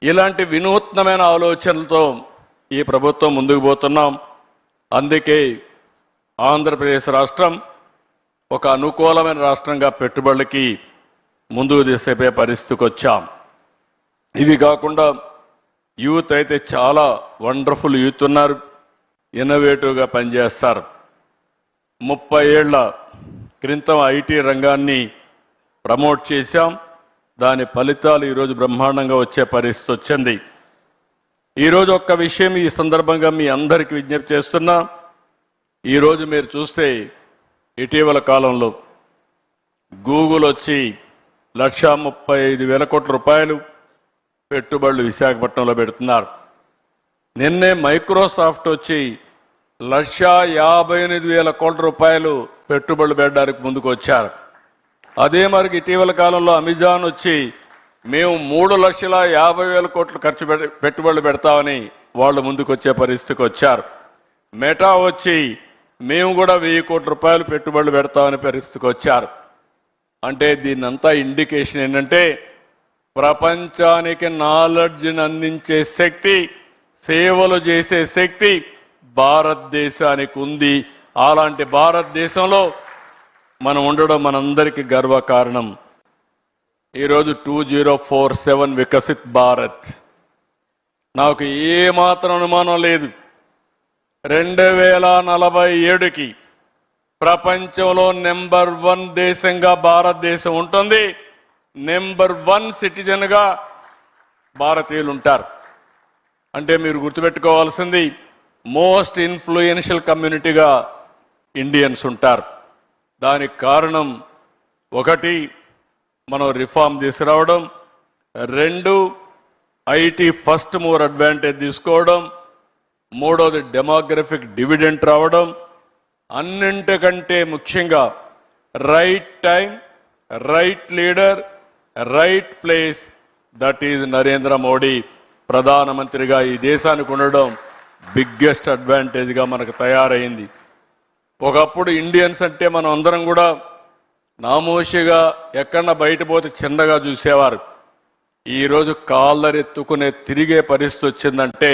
ఇలాంటి వినూత్నమైన ఆలోచనలతో ఈ ప్రభుత్వం ముందుకు పోతున్నాం. అందుకే ఆంధ్రప్రదేశ్ రాష్ట్రం ఒక అనుకూలమైన రాష్ట్రంగా పెట్టుబడులకి ముందుకు తీసుకుపోయే పరిస్థితికి వచ్చాం. ఇవి కాకుండా యూత్ అయితే చాలా వండర్ఫుల్ యూత్ ఉన్నారు, ఇన్నోవేటివ్గా పనిచేస్తారు. 30 ఏళ్ల క్రితం ఐటీ రంగాన్ని ప్రమోట్ చేశాం. దాని ఫలితాలు ఈరోజు బ్రహ్మాండంగా వచ్చే పరిస్థితి వచ్చింది. ఈరోజు ఒక్క విషయం ఈ సందర్భంగా మీ అందరికీ విజ్ఞప్తి చేస్తున్నా. ఈరోజు మీరు చూస్తే ఇటీవల కాలంలో గూగుల్ వచ్చి 1,35,000 కోట్ల రూపాయలు పెట్టుబడులు విశాఖపట్నంలో పెడుతున్నారు. నిన్నే మైక్రోసాఫ్ట్ వచ్చి 1,58,000 కోట్ల రూపాయలు పెట్టుబడులు పెట్టడానికి ముందుకు వచ్చారు. అదే మరి ఇటీవల కాలంలో అమెజాన్ వచ్చి మేము 3,50,000 కోట్లు పెట్టుబడులు పెడతామని వాళ్ళు ముందుకు వచ్చే పరిస్థితికి వచ్చారు. మెటా వచ్చి మేము కూడా 1,000 కోట్ల రూపాయలు పెట్టుబడులు పెడతామని పరిస్థితికి వచ్చారు. అంటే దీన్నంతా ఇండికేషన్ ఏంటంటే ప్రపంచానికి నాలెడ్జ్ని అందించే శక్తి, సేవలు చేసే శక్తి భారతదేశానికి ఉంది. అలాంటి భారతదేశంలో మనం ఉండడం మనందరికీ గర్వకారణం. ఈరోజు 2047 వికసిత్ భారత్. నాకు ఏమాత్రం అనుమానం లేదు, 2047కి ప్రపంచంలో నెంబర్ 1 దేశంగా భారతదేశం ఉంటుంది. నెంబర్ 1 సిటిజన్గా భారతీయులు ఉంటారు. అంటే మీరు గుర్తుపెట్టుకోవాల్సింది మోస్ట్ ఇన్ఫ్లుయెన్షియల్ కమ్యూనిటీగా ఇండియన్స్ ఉంటారు. దానికి కారణం 1 మనం రిఫార్మ్ తీసుకురావడం, 2 ఐటీ ఫస్ట్ మూవర్ అడ్వాంటేజ్ తీసుకోవడం, 3వది డెమోగ్రఫిక్ డివిడెంట్ రావడం, అన్నింటికంటే ముఖ్యంగా right time, right leader, right place, that is Narendra Modi ప్రధానమంత్రిగా ఈ దేశానికి ఉండడం బిగ్గెస్ట్ అడ్వాంటేజ్గా మనకు తయారైంది. ఒకప్పుడు ఇండియన్స్ అంటే మనం అందరం కూడా నామోషిగా ఎక్కడన్నా బయట పోతే చిన్నగా చూసేవారు. ఈరోజు కాళ్ళరెత్తుకునే తిరిగే పరిస్థితి వచ్చిందంటే